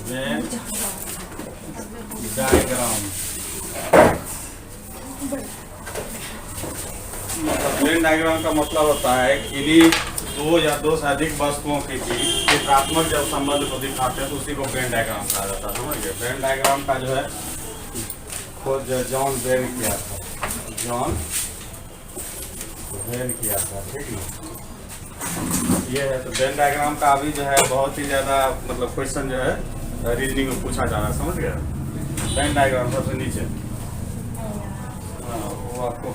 Venn diagram. Venn diagram का मतलब होता है कि दो या दो से अधिक वस्तुओं के बीच चित्रात्मक जब संबंध को दिखाते हैं तो उसी को वेन डायग्राम कहा जाता है। समझ गए? वेन डायग्राम का जो है खोज जॉन वेन किया था, जॉन वेन किया था, ठीक ना। ये है तो वेन डायग्राम का अभी जो है बहुत ही ज़्यादा मतलब क्वेश्चन जो है रीजनिंग में पूछा जा रहा है। समझ गया? वेन डायग्राम सबसे नीचे, हाँ वो आपको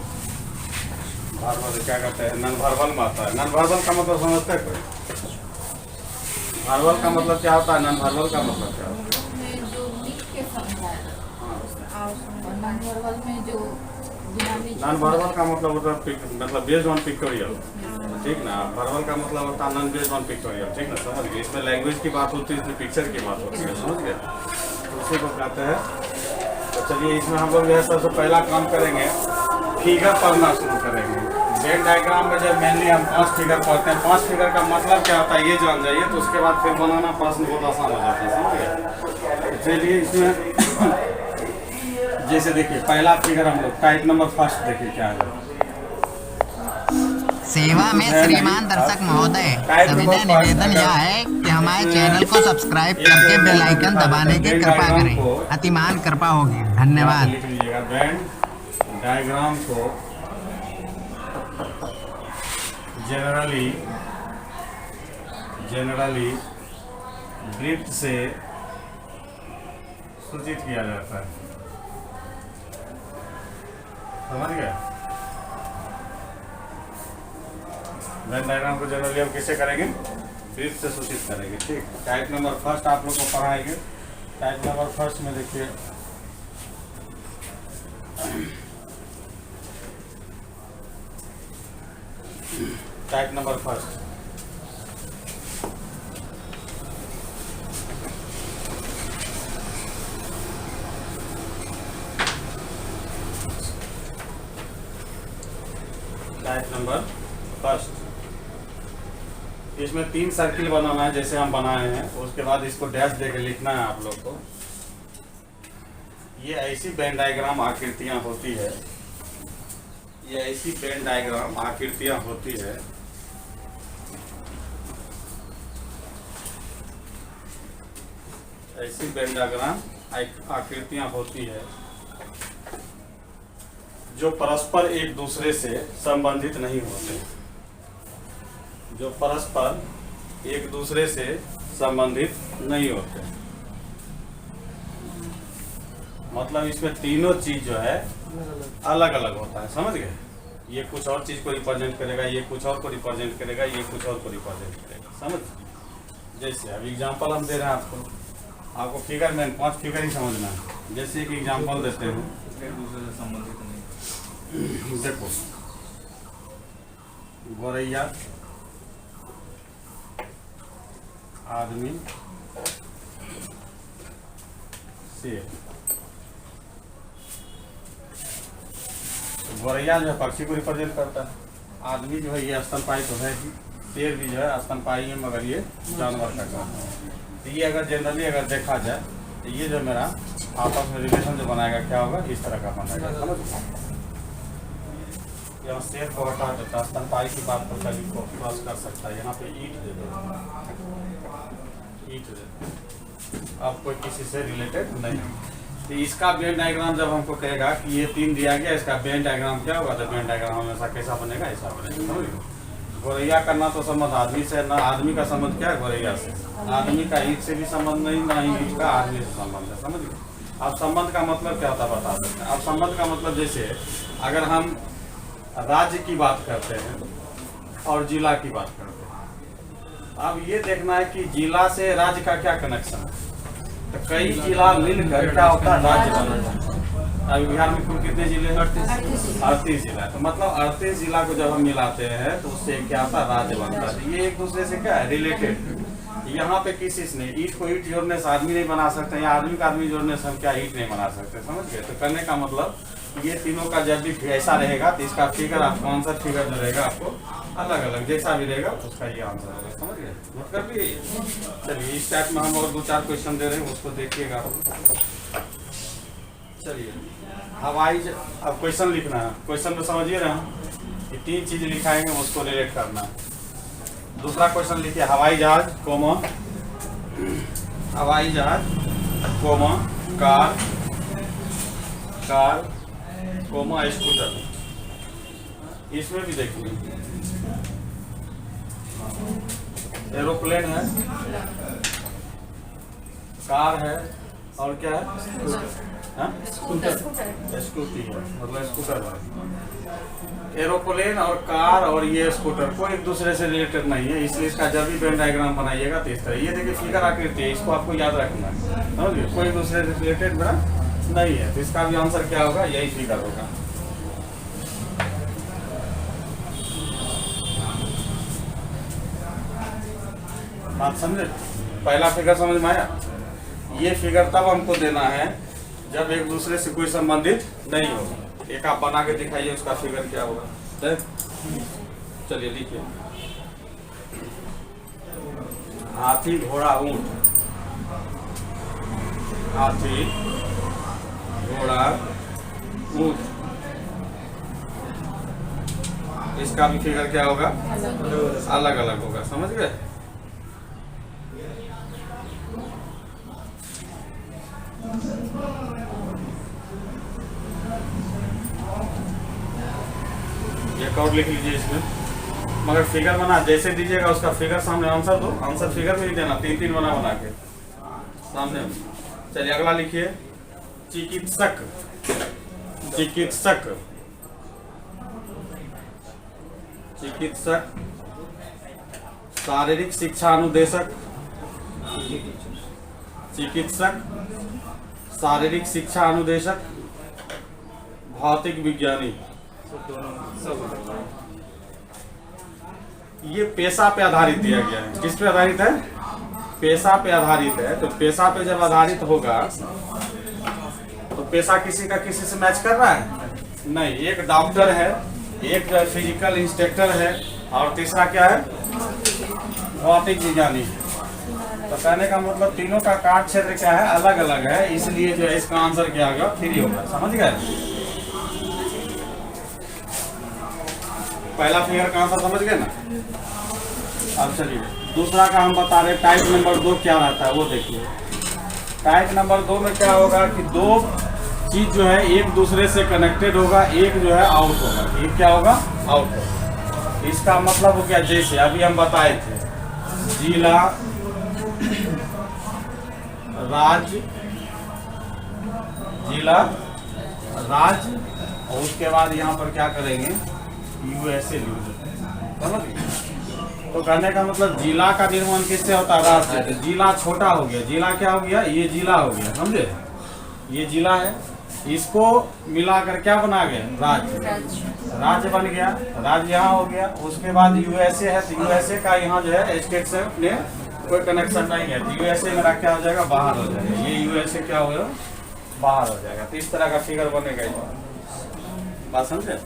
वर्बल क्या कहते हैं, नॉन वर्बल में आता है। नॉन वर्बल का मतलब समझते हैं कोई? वर्बल का मतलब क्या होता है? नॉन वर्बल का मतलब क्या होता है? नॉन वर्बल का मतलब होता है मतलब बेस्ड ऑन पिक्टोरियल, ठीक ना। वर्बल का मतलब होता है नॉन बेस्ड ऑन पिक्टोरियल, ठीक ना। समझ गए? इसमें लैंग्वेज की बात होती है, इसमें पिक्चर की बात होती है। समझ गए? तो उसी को कहते हैं। तो चलिए इसमें हम लोग जो है सबसे पहला काम करेंगे, फिगर पढ़ना शुरू करेंगे। वेन डायग्राम में जब मेनली हम 5 फिगर पढ़ते हैं, 5 फिगर का मतलब क्या होता है ये जान जाइए तो उसके बाद फिर बनाना प्रश्न बहुत आसान हो जाता है। समझ गए? चलिए इसमें जैसे देखिए पहला फिगर हम लोग टाइप नंबर फर्स्ट देखिए क्या है। सेवा में श्रीमान दर्शक महोदय, सविनय निवेदन यह है कि हमारे चैनल को सब्सक्राइब करके बेल आइकन दबाने की कृपा करें। अतिमान कृपा होगी। धन्यवाद। लिख लीजिएगा वेन डायग्राम को जनरली वृत्त से सूचित किया जाता है। समझ गया? वेन डायग्राम को जनरली हम किससे करेंगे? वृत्त से सूचित करेंगे, ठीक। टाइप नंबर फर्स्ट आप लोग को पढ़ाएंगे। टाइप नंबर फर्स्ट में देखिए type number first type number first. इसमें 3 सर्किल बनाना है जैसे हम बनाए हैं। उसके बाद इसको डैश देके लिखना है आप लोग को। ये ऐसी वेन डायग्राम आकृतियां होती है, ये ऐसी वेन डायग्राम आकृतियां होती है ऐसी वेन डायग्राम आकृतियां होती है जो परस्पर एक दूसरे से संबंधित नहीं होते, जो परस्पर एक दूसरे से संबंधित नहीं होते। मतलब इसमें तीनों चीज जो है अलग अलग होता है। समझ गए? ये कुछ और चीज को रिप्रेजेंट करेगा, ये कुछ और को रिप्रेजेंट करेगा, ये कुछ और को रिप्रेजेंट करेगा। समझ? जैसे अब एग्जांपल हम दे रहे हैं आपको फिगर में 5 फिगर ही समझना है। जैसे एक एग्जांपल देते हैं, एक दूसरे से संबंधित नहीं। देखो गोरैया, आदमी, शेर। गोरैया जो है पक्षी को रिप्रेजेंट करता है, आदमी जो है ये स्तनपायी तो है ही, शेर भी जो है स्तनपायी है मगर ये जानवर का काम है। तो ये अगर जनरली अगर देखा जाए तो ये जो मेरा आपस में रिलेशन जो बनाएगा क्या होगा, इस तरह का बनाएगा। समझ? यहाँ शेर को हटा देता, स्तनपायी की बात पर कभी को क्रॉस कर सकता है। यहाँ पे ईंट दे दो, ईंट दे दो, अब कोई किसी से रिलेटेड नहीं। तो इसका वेन डायग्राम जब हमको कहेगा कि ये 3 दिया गया, इसका वेन डायग्राम क्या होगा, तो वेन डायग्राम हमेशा कैसा बनेगा, ऐसा बनेगा। समझ? गोरैया करना तो संबंध आदमी से, ना आदमी का संबंध क्या है गोरैया से, आदमी का ईंट से भी संबंध नहीं, ना ही ईंट का आदमी से संबंध है। समझ? अब संबंध का मतलब क्या होता है बता सकते हैं? अब संबंध का मतलब जैसे अगर हम राज्य की बात करते हैं और जिला की बात करते हैं, अब ये देखना है कि जिला से राज्य का क्या कनेक्शन है। तो कई जिला मिलकर क्या होता है, राज्य बनता है। अभी बिहार में कुल कितने जिले हैं? 38 जिला। तो मतलब 38 जिला को जब हम मिलाते हैं तो उससे क्या होता है, राज्य बनता है। ये एक दूसरे से क्या है, रिलेटेड। यहाँ पे किसी से नहीं, ईंट को ईंट जोड़ने से आदमी नहीं बना सकते, या आदमी का आदमी जोड़ने से हम क्या ईंट नहीं बना सकते। समझ गए? तो करने का मतलब ये तीनों का जब भी ऐसा रहेगा तो इसका फिगर आप कौन सा फिगर जो रहेगा आपको अलग अलग जैसा भी रहेगा उसका ये आंसर होगा, समझ गए? नोट कर लिए? चलिए इस टाइप में हम और 2-4 क्वेश्चन दे रहे हैं, उसको देखिएगा। चलिए हवाई अब क्वेश्चन लिखना है, क्वेश्चन में समझिए ना कि 3 चीज लिखाएंगे उसको रिलेट करना है। दूसरा क्वेश्चन लिखिए हवाई जहाज कोमा कार कोमा स्कूटर। इसमें भी देखिए एरोप्लेन है, कार है और क्या है? स्कूटी है, मतलब स्कूटर है। एरोप्लेन और कार और ये स्कूटर को एक दूसरे से रिलेटेड नहीं है, इसलिए इसका जब भी वेन डायग्राम बनाइएगा तो इस तरह ये देखिए फिगर आकृति है, इसको आपको याद रखना है, समझिए? कोई एक दूसरे से रिलेटेड नहीं है, तो इसका भी आंसर क्या होगा? यही फिगर होगा। बात समझे? पहला फिगर समझ में आया? ये फिगर तब हमको देना है जब एक दूसरे से कोई संबंधित नहीं होगा। एक आप बना के दिखाइए उसका फिगर क्या होगा। चलिए लिखिए हाथी घोड़ा ऊंट, हाथी घोड़ा ऊंट, इसका भी फिगर क्या होगा? अलग अलग होगा, समझ गए? एक और लिख लीजिए इसमें, मगर फिगर बना जैसे दीजिएगा उसका फिगर सामने आंसर दो, आंसर फिगर में ही देना, 3-3 बना के सामने। चलिए अगला लिखिए चिकित्सक शारीरिक शिक्षा अनुदेशक, शारीरिक शिक्षा अनुदेशक, भौतिक विज्ञानी। ये पेशा पे आधारित दिया गया है। किस पे आधारित है? पेशा पे आधारित है। तो पेशा पे जब आधारित होगा तो पेशा किसी का किसी से मैच कर रहा है? नहीं। एक डॉक्टर है, एक फिजिकल इंस्ट्रक्टर है और तीसरा क्या है? भौतिक विज्ञानी। तो कहने का मतलब तीनों का कार्य क्षेत्र क्या है? अलग अलग है, इसलिए जो है इसका आंसर क्या होगा? 3 होगा। समझ गए? पहला फिगर का आंसर समझ गए ना? अब चलिए दूसरा का हम बता रहे टाइप नंबर 2 क्या रहता है वो देखिए। टाइप नंबर 2 में क्या होगा कि 2 चीज जो है एक दूसरे से कनेक्टेड होगा, एक जो है आउट होगा। एक क्या होगा? आउट होगा। इसका मतलब हो गया जैसे अभी हम बताए थे जिला, राज्य, और उसके बाद यहाँ पर क्या करेंगे? यूएसए समझ गए? तो कहने का मतलब जिला का निर्माण किससे होता है? राज्य। तो जिला छोटा हो गया, जिला क्या हो गया? ये जिला हो गया, समझे? ये जिला है, इसको मिलाकर क्या बना गया? राज्य। राज्य बन गया, राज्य यहाँ हो गया। उसके बाद यूएसए है, तो यूएसए का यहाँ जो है स्टेट से अपने कोई कनेक्शन नहीं है, तो यूएसए मेरा क्या हो जाएगा? बाहर हो जाएगा। ये यूएसए क्या होगा? बाहर हो जाएगा। तो इस तरह का फिगर बनेगा। बात समझे?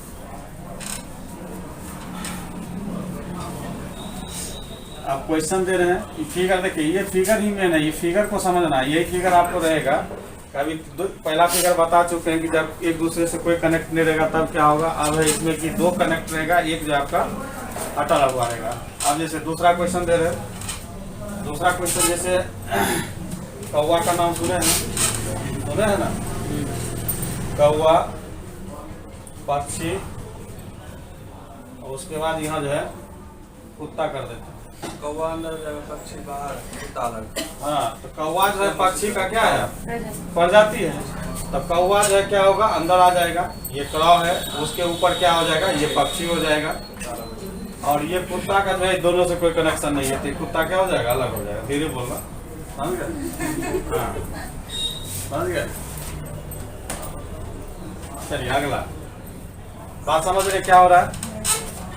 आप क्वेश्चन दे रहे हैं, ये फिगर देखिए, ये फिगर ही मेन है, ये फिगर को समझना है। यही फिगर आपको रहेगा। कभी पहला फिगर बता चुके हैं कि जब एक दूसरे से कोई कनेक्ट नहीं रहेगा तब क्या होगा। अब है इसमें कि 2 कनेक्ट रहेगा, एक जो आपका अटल हुआ रहेगा। अब जैसे दूसरा क्वेश्चन दे रहे हैं, दूसरा क्वेश्चन जैसे कौवा का नाम सुने हैं ना? कौवा, पक्षी, और उसके बाद यहाँ जो है कुत्ता कर देते हैं। कौवा अंदर जाएगा, पक्षी बाहर, कुत्ता अलग। हाँ, तो कौवा जो है पक्षी का क्या है? प्रजाति है। तो कौवा जो है क्या होगा? अंदर आ जाएगा। ये क्रॉव है, उसके ऊपर क्या हो जाएगा? ये पक्षी हो जाएगा। और ये कुत्ता का जो है दोनों से कोई कनेक्शन नहीं है, तो कुत्ता क्या हो जाएगा? अलग हो जाएगा। धीरे बोलना, समझ गए? हाँ, समझ गए? चलिए अगला बात समझ रहे क्या हो रहा है?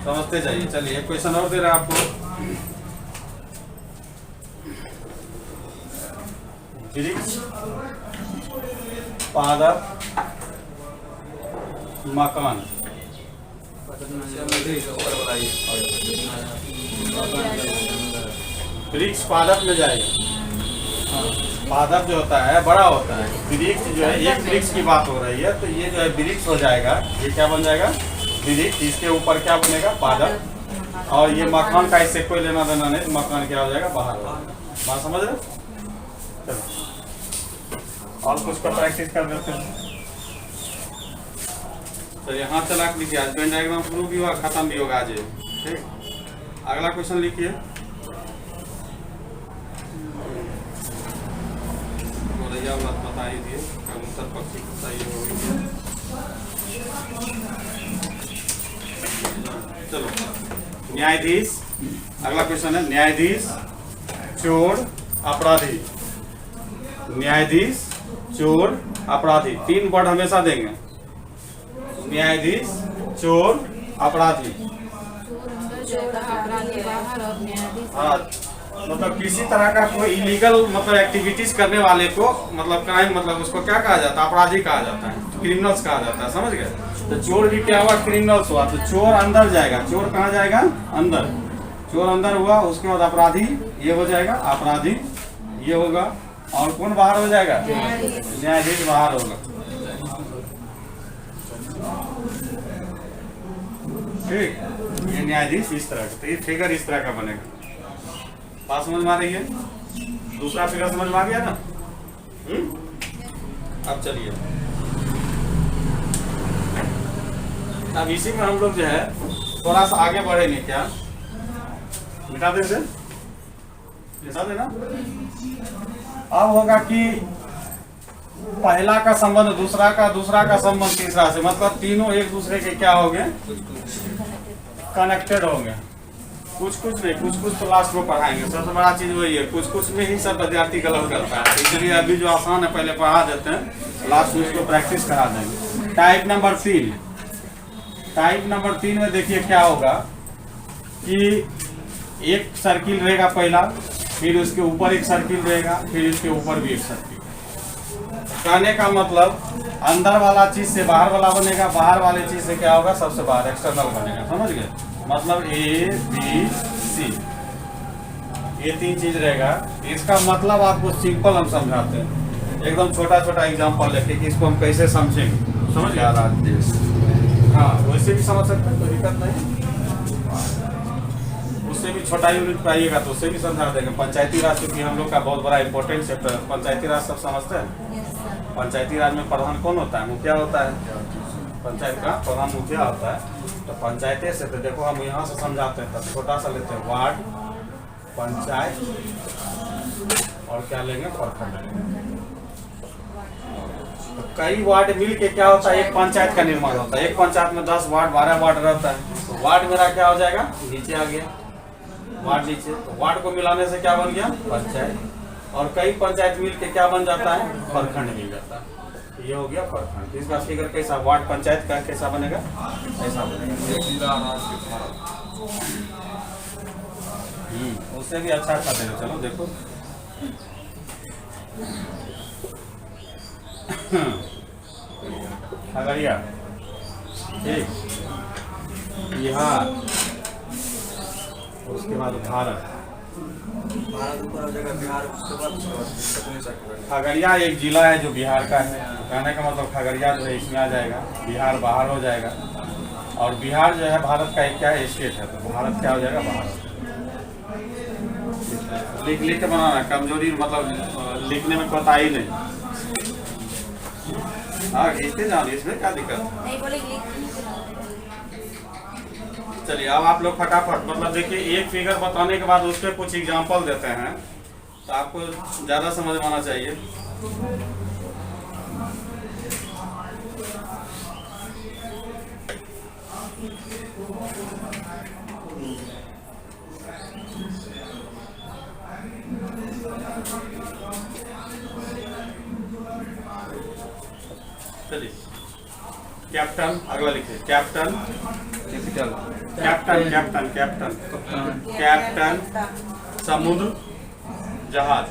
समझते जाइए। चलिए एक क्वेश्चन और दे रहा है आपको। वृक्ष, पादप, मकान। ऊपर वाला ये वृक्ष पादप में जाएगा। पादप जो होता है बड़ा होता है, वृक्ष जो है एक वृक्ष की बात हो रही है, तो ये जो है वृक्ष हो जाएगा, ये क्या बन जाएगा वृक्ष, इसके ऊपर क्या बनेगा पादप, और ये मकान का इससे कोई लेना देना नहीं, मकान क्या हो जाएगा बाहर हो जाएगा। बात समझ रहे? चलो और कुछ का प्रैक्टिस कर देते हैं। तो यहाँ चला के लिखिए, आज पेन डायग्राम शुरू भी हुआ खत्म भी होगा आज। ठीक, अगला क्वेश्चन लिखिए। बता ही दिए, कबूतर पक्षी सही हो गई। चलो न्यायाधीश, अगला क्वेश्चन है न्यायाधीश, चोर, अपराधी। न्यायाधीश, चोर, अपराधी, 3 वर्ड हमेशा देंगे। न्यायाधीश, चोर, अपराधी। हाँ, मतलब किसी तरह का कोई इलीगल मतलब एक्टिविटीज करने वाले को मतलब क्राइम मतलब उसको क्या कहा जाता है, अपराधी कहा जाता है, क्रिमिनल्स कहा जाता है, समझ गए? तो चोर भी क्या हुआ, क्रिमिनल्स हुआ, तो चोर अंदर जाएगा, चोर कहाँ जाएगा अंदर, चोर अंदर हुआ, उसके बाद अपराधी ये हो जाएगा, अपराधी ये होगा, और कौन बाहर हो जाएगा, न्यायाधीश बाहर होगा। ठीक, ये न्यायाधीश इस तरह का, तो ये फिगर इस तरह का बनेगा। बात समझ में आ रही है? दूसरा फिगर समझ में आ गया ना? अब चलिए, अब इसी में हम लोग जो है थोड़ा सा आगे बढ़ेंगे। क्या मिटा दे से मिटा देना। अब होगा कि पहला का संबंध दूसरा का, दूसरा का संबंध तीसरा से, मतलब तीनों एक दूसरे के क्या होंगे, कनेक्टेड होंगे। कुछ कुछ नहीं, कुछ कुछ तो लास्ट में पढ़ाएंगे। सबसे बड़ा चीज वही है, कुछ कुछ में ही सब विद्यार्थी गलत करता है, इसलिए अभी जो आसान है पहले पढ़ा देते हैं, लास्ट में उसको प्रैक्टिस करा देंगे। टाइप नंबर 3, टाइप नंबर 3 में देखिए क्या होगा कि एक सर्किल रहेगा पहला, फिर उसके ऊपर एक सर्किल रहेगा, फिर इसके ऊपर भी एक सर्किल। कहने का मतलब अंदर वाला चीज से बाहर वाला बनेगा, बाहर वाले चीज से क्या होगा, सबसे बाहर एक्सटर्नल बनेगा। समझ गए? मतलब A B C ये 3 चीज रहेगा। इसका मतलब आपको सिंपल हम समझाते हैं, एकदम छोटा छोटा एग्जांपल लेके कि इसको हम कैसे समझेंगे। समझ गया? हाँ, वैसे भी समझ सकते हैं, कोई दिक्कत नहीं। उससे भी छोटा यूनिट पाइएगा तो उससे भी समझा देंगे। पंचायती राज क्योंकि हम लोग का बहुत बड़ा इंपॉर्टेंट चैप्टर है। पंचायती राज सब समझते हैं? पंचायती राज में प्रधान कौन होता है, मुखिया होता है। पंचायत का प्रधान मुखिया होता है। तो पंचायती से तो देखो हम यहाँ से समझाते हैं, तब छोटा सा लेते हैं, वार्ड, पंचायत और क्या लेंगे, प्रखंड। तो कई वार्ड मिल के क्या होता है, एक पंचायत का निर्माण होता है। एक पंचायत में 10 वार्ड 12 वार्ड रहता है। तो वार्ड मेरा क्या हो जाएगा, नीचे आ गया, वार्ड नीचे। तो वार्ड को मिलाने से क्या बन गया, पंचायत। और कई पंचायत मिल के क्या बन जाता है, प्रखंड मिल जाता है। ये हो गया प्रखंड। इसका फिगर कैसा, वार्ड पंचायत का कैसा बनेगा, ऐसा बनेगा। उससे भी अच्छा अच्छा देगा। चलो देखो, खगड़िया, ठीक, बिहार, उसके बाद भारत। ऊपर हो जाएगा बिहार, उसके बाद खगड़िया एक जिला है जो बिहार का है। कहने का मतलब खगड़िया जो है इसमें आ जाएगा, बिहार बाहर हो जाएगा। और बिहार जो है भारत का एक क्या है, स्टेट है। तो भारत क्या हो जाएगा, भारत। लिख लिख के बनाना, कमजोरी मतलब लिखने में पता ही नहीं। हाँ, खींचते जाओ, इसमें क्या दिक्कत है। चलिए अब आप लोग फटाफट मतलब देखिए, एक फिगर बताने के बाद उस पर कुछ एग्जांपल देते हैं, तो आपको ज़्यादा समझ में आना चाहिए। चलिए, कैप्टन, अगला लिखिए, captain, capital, captain, captain, captain, captain, समुद्र, जहाज।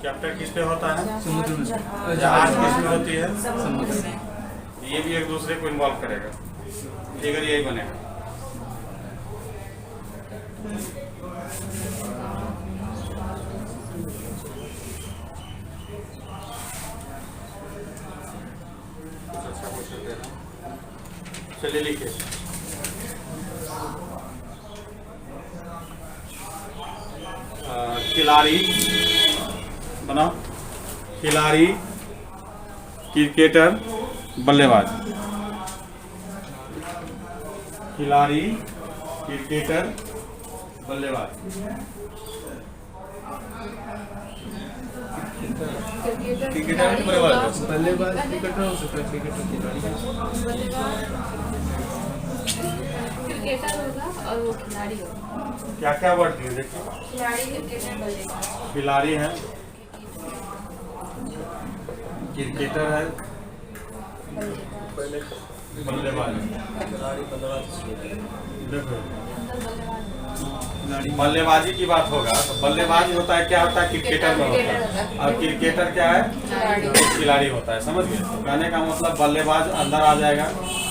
कैप्टन किस पे होता है? समुद्र में। जहाज किस में होती है? समुद्र में। ये भी एक दूसरे को इन्वॉल्व करेगा, फिगर यही बनेगा। अच्छा क्वेश्चन दे रहा हूं, चलिए लिखिए। खिलाड़ी बनाओ, खिलाड़ी, क्रिकेटर, बल्लेबाज। खिलाड़ी, क्रिकेटर, बल्लेबाज। क्रिकेटर बल्लेबाज, बल्लेबाज क्रिकेटर हो सकता है, क्रिकेटर खिलाड़ी। क्रिकेटर होगा और वो खिलाड़ी होगा। क्या क्या वर्ड दिए देखिए। खिलाड़ी, क्रिकेटर, बल्लेबाज। खिलाड़ी है, क्रिकेटर है, बल्लेबाज है। खिलाड़ी बल्लेबाज देखो बल्लेबाजी की बात होगा तो बल्लेबाज होता है, क्या होता है? क्रिकेटर में होता है। और क्रिकेटर क्या है? खिलाड़ी होता है। समझ गए? कहने का मतलब बल्लेबाज अंदर आ जाएगा,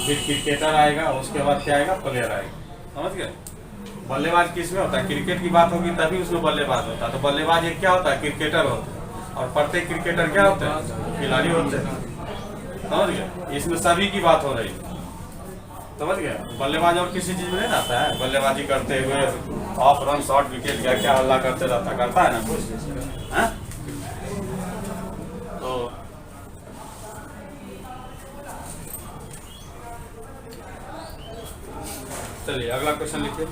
फिर क्रिकेटर आएगा, उसके बाद क्या आएगा? प्लेयर आएगा। समझ गए? बल्लेबाज किस में होता है? क्रिकेट की बात होगी तभी उसमें बल्लेबाज होता है। तो बल्लेबाज एक क्या होता है? क्रिकेटर होता है। और प्रत्येक क्रिकेटर क्या होते हैं? खिलाड़ी होते हैं। समझ गए? इसमें सभी की बात हो रही है। समझ गया? बल्लेबाज और किसी चीज में नहीं रहता है। बल्लेबाजी करते हुए ऑफ रन, शॉर्ट विकेट, क्या क्या हल्ला करते रहता, करता है ना कुछ है? तो चलिए अगला क्वेश्चन लिखिए।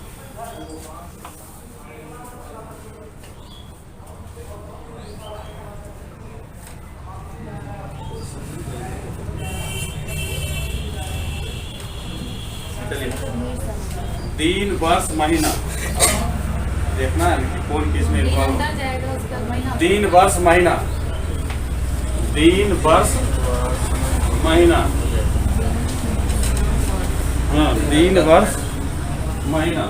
दिन, वर्ष, महीना देखना है कि कौन किस में इन्वॉल्व। अंदर जाएगा उसका महीना। दिन, वर्ष, महीना। दिन, वर्ष, महीना। हाँ, दिन, वर्ष, महीना।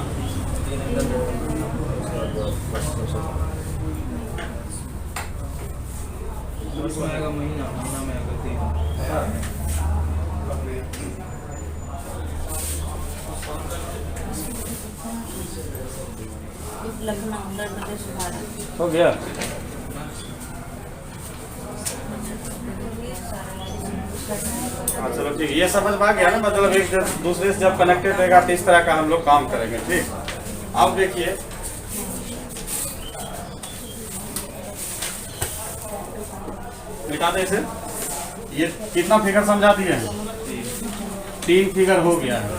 वर्ष में आएगा महीना, महीना में आएगा दिन। लखनऊ, उत्तर प्रदेश, भारत। हो गया? हाँ चलो ठीक है, ये समझ में आ गया ना। मतलब एक दूसरे से जब कनेक्टेड रहेगा तो इस तरह का हम लोग काम करेंगे। ठीक, अब देखिए निकालते इसे। ये कितना फिगर समझा दिए हैं? 3 फिगर हो गया है।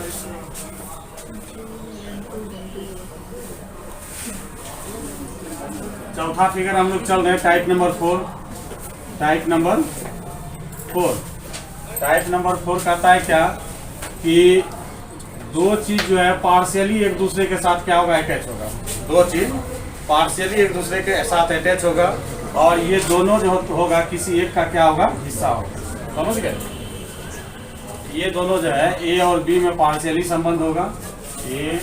चौथा फिगर हम लोग चल रहे हैं type number 4। Type number 4, type number 4 कहता है क्या कि दो चीज जो है पार्शियली एक दूसरे के साथ क्या होगा? अटैच होगा। दो चीज पार्शियली एक दूसरे के साथ अटैच होगा और ये दोनों जो होगा किसी एक का क्या होगा? हिस्सा होगा। समझ गए? ये दोनों जो है ए और बी में पार्शियली संबंध होगा। A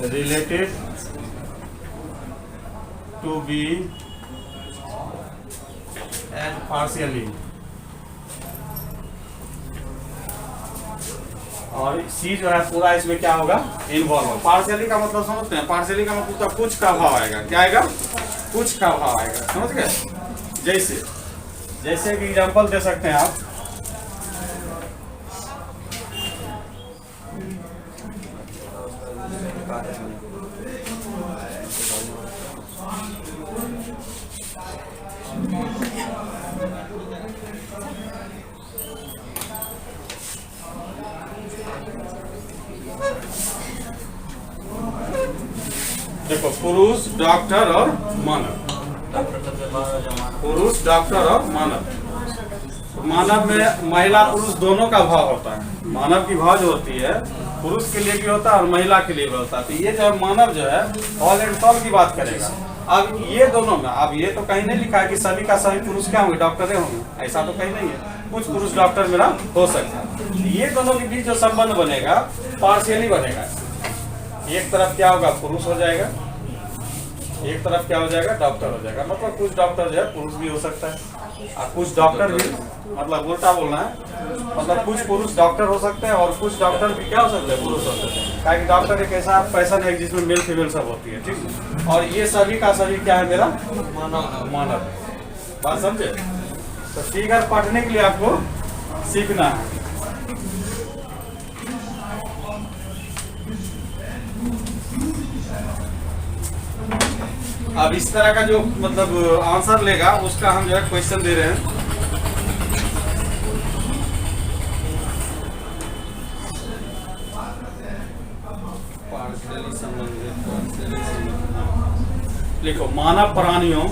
related to B as partially, और सी जो है पूरा इसमें क्या होगा? इन्वॉल्व होगा। पार्शियली का मतलब समझते हैं? पार्शियली का मतलब तो कुछ का भाव आएगा। क्या आएगा? कुछ का भाव आएगा। समझ गए? जैसे कि एग्जांपल दे सकते हैं आप। देखो, पुरुष, डॉक्टर और मानव। पुरुष, डॉक्टर और मानव। मानव में महिला पुरुष दोनों का भाव होता है। मानव की भाव जो होती है पुरुष के लिए भी होता है और महिला के लिए भी होता है। तो ये जो है मानव जो है ऑल एंड ऑल की बात करेगा। अब ये दोनों में, अब ये तो कहीं नहीं लिखा है कि सभी का सभी पुरुष क्या होंगे? डॉक्टर होंगे, ऐसा तो कहीं नहीं है। कुछ पुरुष डॉक्टर मेरा हो सकता है। ये दोनों के बीच जो संबंध बनेगा पार्शियली बनेगा। एक तरफ क्या होगा? पुरुष हो जाएगा एक तरफ क्या हो जाएगा, डॉक्टर हो जाएगा। मतलब कुछ डॉक्टर जो है पुरुष भी हो सकता है और कुछ डॉक्टर भी, मतलब उल्टा बोलना है, मतलब कुछ पुरुष डॉक्टर हो सकते हैं और कुछ डॉक्टर भी क्या हो सकते हैं, पुरुष हो सकते हैं। ताकि डॉक्टर एक ऐसा पैसा है जिसमें मेल फीमेल सब होती है, ठीक है। और ये सभी का सभी क्या है, मेरा मानव। बात समझे? तो फिगर पढ़ने के लिए आपको सीखना है। अब इस तरह का जो मतलब आंसर लेगा उसका हम जो है क्वेश्चन दे रहे हैं। लिखो मानव प्राणियों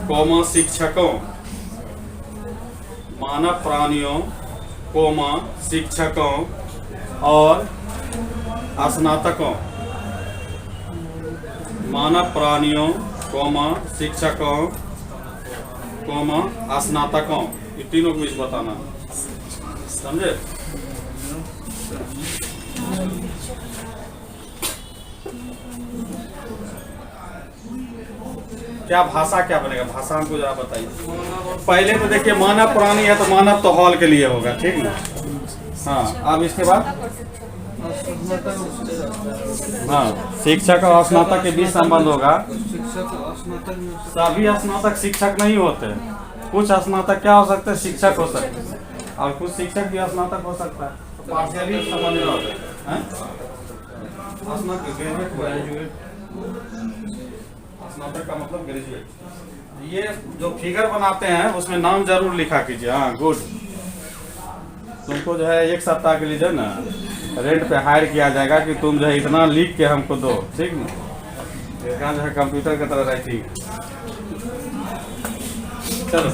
कौमा शिक्षकों, मानव प्राणियों कौमा शिक्षकों और स्नातकों, मानव प्राणियों कौमा शिक्षकों कौमा स्नातकों, ये तीनों को बीच बताना, समझे? क्या भाषा क्या बनेगा, भाषा हमको जरा बताइए। पहले तो देखिए मानव प्राणी है तो मानव तो हॉल के लिए होगा, ठीक ना? हाँ, अब इसके बाद हाँ, शिक्षक और स्नातक के बीच संबंध होगा। सभी स्नातक शिक्षक नहीं होते, कुछ स्नातक क्या हो सकते हैं, शिक्षक हो सकते हैं, और कुछ शिक्षक भी स्नातक हो सकता है। तो पार्शियली संबंध होता है। स्नातक का मतलब ग्रेजुएट। ये जो फिगर बनाते हैं उसमें नाम जरूर लिखा कीजिए। हाँ, गुड। तुमको जो है 1 सप्ताह के लिए जो है ना रेंट पे हायर किया जाएगा कि तुम जो है इतना लिख के हमको दो, ठीक ना? इसका जो है कंप्यूटर की तरह राइटिंग। चलो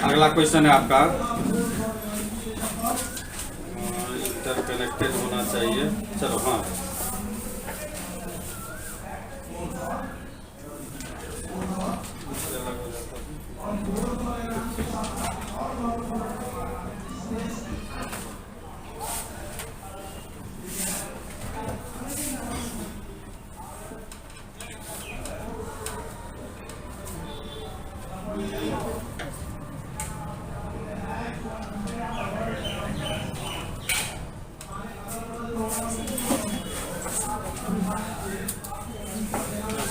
अगला क्वेश्चन है आपका, इंटरकनेक्टेड होना चाहिए। चलो हाँ,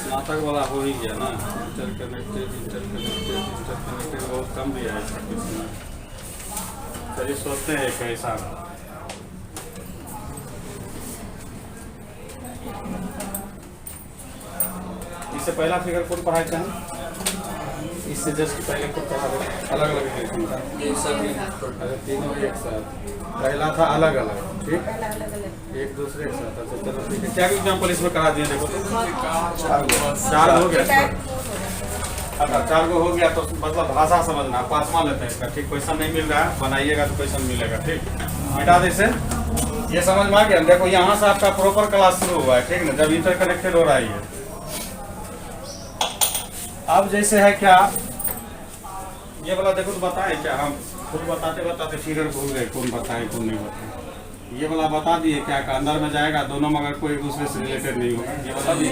स्नातक वाला हो ही गया ना। इंटरकनेक्टेड बहुत कम दिया है इसका क्वेश्चन। चलिए सोचते हैं कैसा। इससे पहला फिगर कौन पढ़ाए थे हम? इससे जस्ट पहले कौन पढ़ा रहे? अलग अलग है तीनों एक साथ। पहला था अलग अलग, ठीक, एक दूसरे के साथ। अच्छा चलो ठीक है। क्या एग्जाम्पल इसमें करा दिए, देखो तो 4 हो गया। अच्छा 4 को हो गया तो मतलब भाषा समझना। 5वां लेते हैं इसका, ठीक। क्वेश्चन नहीं मिल रहा है, बनाइएगा तो क्वेश्चन मिलेगा, ठीक। मिटा दे इसे। ये समझ में आ गया। देखो यहाँ से आपका प्रॉपर क्लास शुरू हुआ है, ठीक ना, जब इंटरकनेक्टेड हो रहा है ये। अब जैसे है क्या, ये वाला देखो तो बताएं क्या, हम खुद बताते बताते फिगर भूल गए कौन बताए कौन नहीं बताए। ये वाला बता दिए क्या का अंदर में जाएगा दोनों, मगर कोई एक दूसरे से रिलेटेड नहीं होगा। ये वाला भी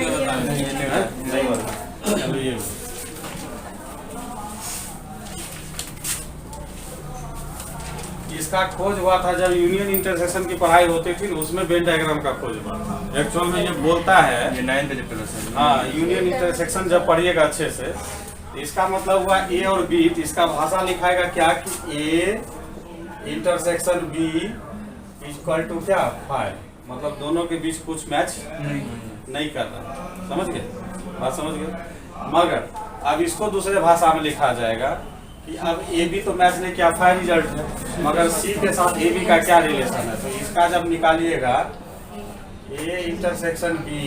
नहीं बता। चलो ये इसका खोज हुआ था जब यूनियन इंटरसेक्शन की पढ़ाई होती थी, उसमें वेन डायग्राम का खोज हुआ था। एक्चुअल में ये बोलता है, ये 9th चैप्टर। हाँ, यूनियन इंटरसेक्शन जब पढ़िएगा अच्छे से, इसका मतलब हुआ ए और बी। इसका भाषा लिखाएगा क्या कि A intersection B equal to क्या 5। मतलब दोनों के बीच कुछ मैच नहीं कर रहा। समझ गए बात, समझ गए। मगर अब इसको दूसरे भाषा में लिखा जाएगा कि अब ए बी तो मैच ने क्या 5 रिजल्ट है, मगर सी के साथ ए बी का क्या रिलेशन है। तो इसका जब निकालिएगा A intersection B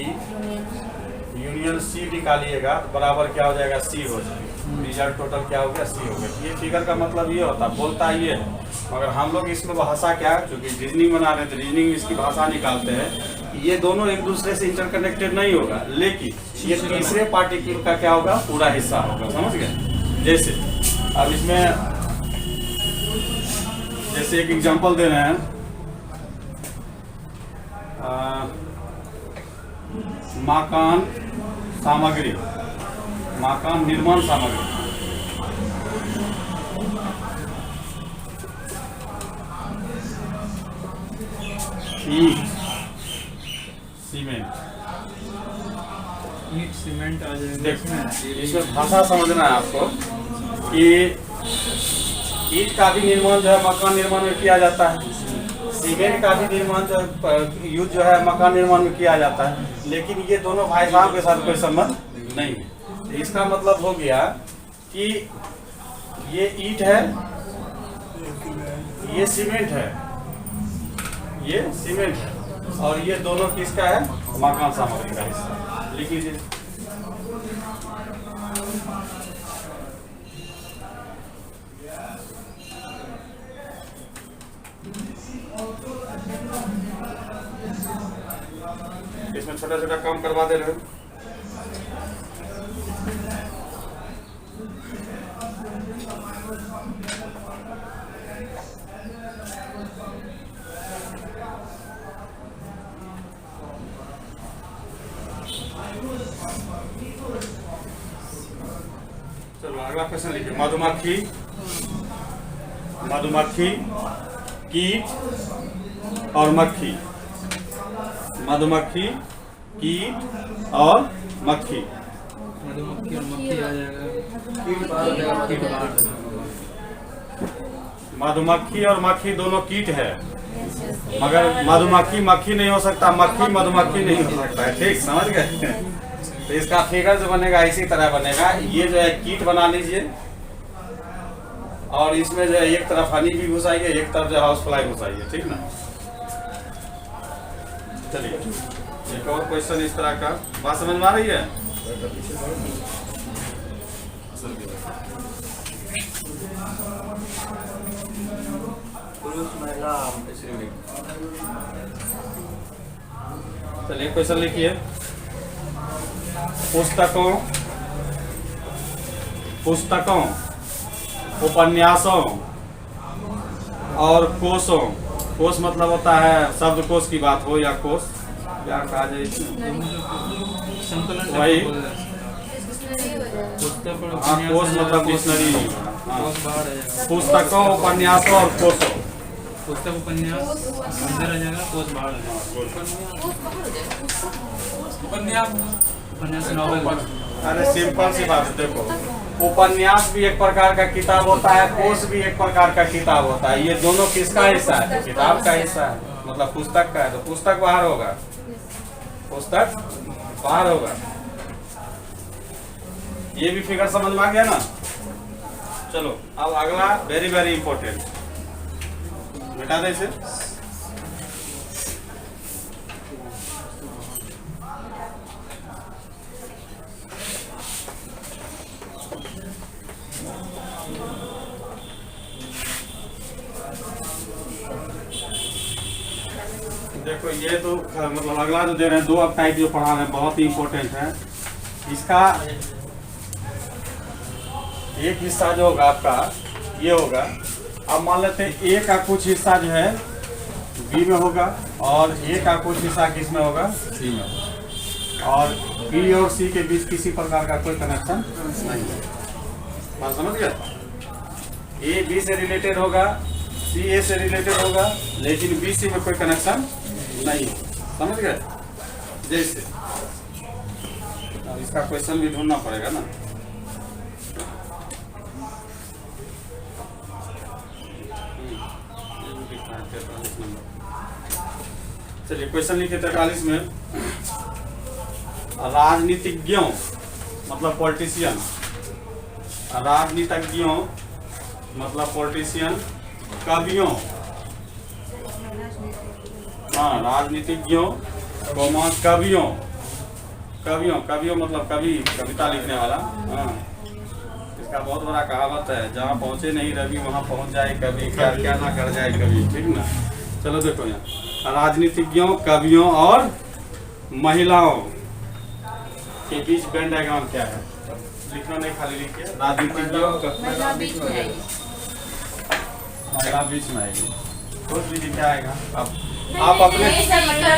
union C निकालिएगा तो बराबर क्या हो जाएगा, सी हो जाएगा। रिजल्ट टोटल क्या हो गया, सी हो गया। ये फिगर का मतलब ये होता है, बोलता ये है। मगर हम लोग इसमें भाषा क्या, क्योंकि रीजनिंग बना रहे थे, रीजनिंग में इसकी भाषा निकालते हैं कि ये दोनों एक दूसरे से इंटरकनेक्टेड नहीं होगा, लेकिन ये तीसरे पार्टिकल का क्या होगा, पूरा हिस्सा होगा। समझ गए। जैसे अब इसमें जैसे एक एग्जांपल दे रहे हैं, मकान सामग्री, मकान निर्माण सामग्री, ईंट, सीमेंट। ईंट सीमेंट आ जाएगा देखो इसमें भाषा समझना है आपको कि ईंट का भी निर्माण जो है मकान निर्माण में किया जाता है, सीमेंट का भी निर्माण यूज जो है मकान निर्माण में किया जाता है, लेकिन ये दोनों भाषाओं के साथ कोई संबंध नहीं है। तो इसका मतलब हो गया कि ये ईंट है, ये सीमेंट है, ये सीमेंट है, और ये दोनों किसका है? मकान सामग्री का हिस्सा। लिख लीजिए। इसमें छोटा छोटा काम करवा दे रहे हो। चलो अगला क्वेश्चन लिखिए। मधुमक्खी, मधुमक्खी, कीट और मक्खी। मधुमक्खी, कीट और मक्खी। मधुमक्खी और मक्खी आ जाएगा। कीट बाहर हो जाएगा, कीट बाहर। मधुमक्खी और मक्खी दोनों कीट है, मगर मधुमक्खी मक्खी नहीं हो सकता, मक्खी मधुमक्खी नहीं हो सकता है। ठीक समझ गए? तो इसका फिगर जो बनेगा इसी तरह बनेगा। ये जो है कीट बना लीजिए, और इसमें जो है एक तरफ हनी भी घुसाइए, एक तरफ जो हाउस फ्लाई घुसाइए। ठीक ना? चलिए एक और क्वेश्चन इस तरह का, बात समझ में आ रही है? पुरुष महिला श्रीलिंग। चलिए क्वेश्चन लिखिए। पुस्तकों, पुस्तकों, उपन्यासों और कोशों। कोश मतलब होता है शब्द कोश की बात हो या कोश, क्या कहा जाए संकलन वही। पुस्तक और हाँ, कोश मतलब डिक्शनरी। हाँ। कोश बाहर आ जाएगा। पुस्तकों, उपन्यासों और कोशों। पुस्तक उपन्यास अंदर आ जाएगा, कोश बाहर आ जाएगा। उपन्यास नॉवेल। अरे सिंपल सी बात है, देखो उपन्यास भी एक प्रकार का किताब होता है, कोश भी एक प्रकार का किताब होता है। ये दोनों किसका हिस्सा है? किताब का हिस्सा है, मतलब पुस्तक का है। तो पुस्तक बाहर होगा, पुस्तक बाहर होगा। ये भी फिगर समझ में आ गया ना? चलो अब अगला वेरी वेरी इंपॉर्टेंट, बेटा दे इसे। देखो ये तो मतलब अगला जो दे रहे हैं, दो अब टाइप जो पढ़ा रहे हैं बहुत ही इंपॉर्टेंट है। इसका एक हिस्सा जो होगा आपका ये होगा। अब मान लेते हैं ए का कुछ हिस्सा जो है बी में होगा, और ए का कुछ हिस्सा किस में होगा? सी में होगा, और बी और सी के बीच किसी प्रकार का कोई कनेक्शन नहीं है। बात समझ गया? ए बी से रिलेटेड होगा, सी ए से रिलेटेड होगा, लेकिन बी सी में कोई कनेक्शन नहीं है। समझ गए? जैसे अब इसका क्वेश्चन भी ढूंढना पड़ेगा ना। चलिए क्वेश्चन लिखिए 43 में। राजनीतिज्ञों मतलब पॉलिटिशियन, राजनीतिज्ञों मतलब पॉलिटिशियन, कवियों, हाँ राजनीतिज्ञों, कवियों, कवियों, कवियों मतलब कवि, कविता लिखने वाला। हाँ इसका बहुत बड़ा कहावत है, जहाँ पहुँचे नहीं रवि वहाँ पहुँच जाए कवि, क्या क्या ना कर जाए कवि। ठीक ना? चलो देखो यहाँ राजनीतिज्ञों, कवियों और महिलाओं के बीच वेन डायग्राम क्या है? लिखना नहीं, खाली लिखिए। राजनीतिज्ञों, महिला बीच में आएगी। सोच लीजिए क्या आएगा। आप अपने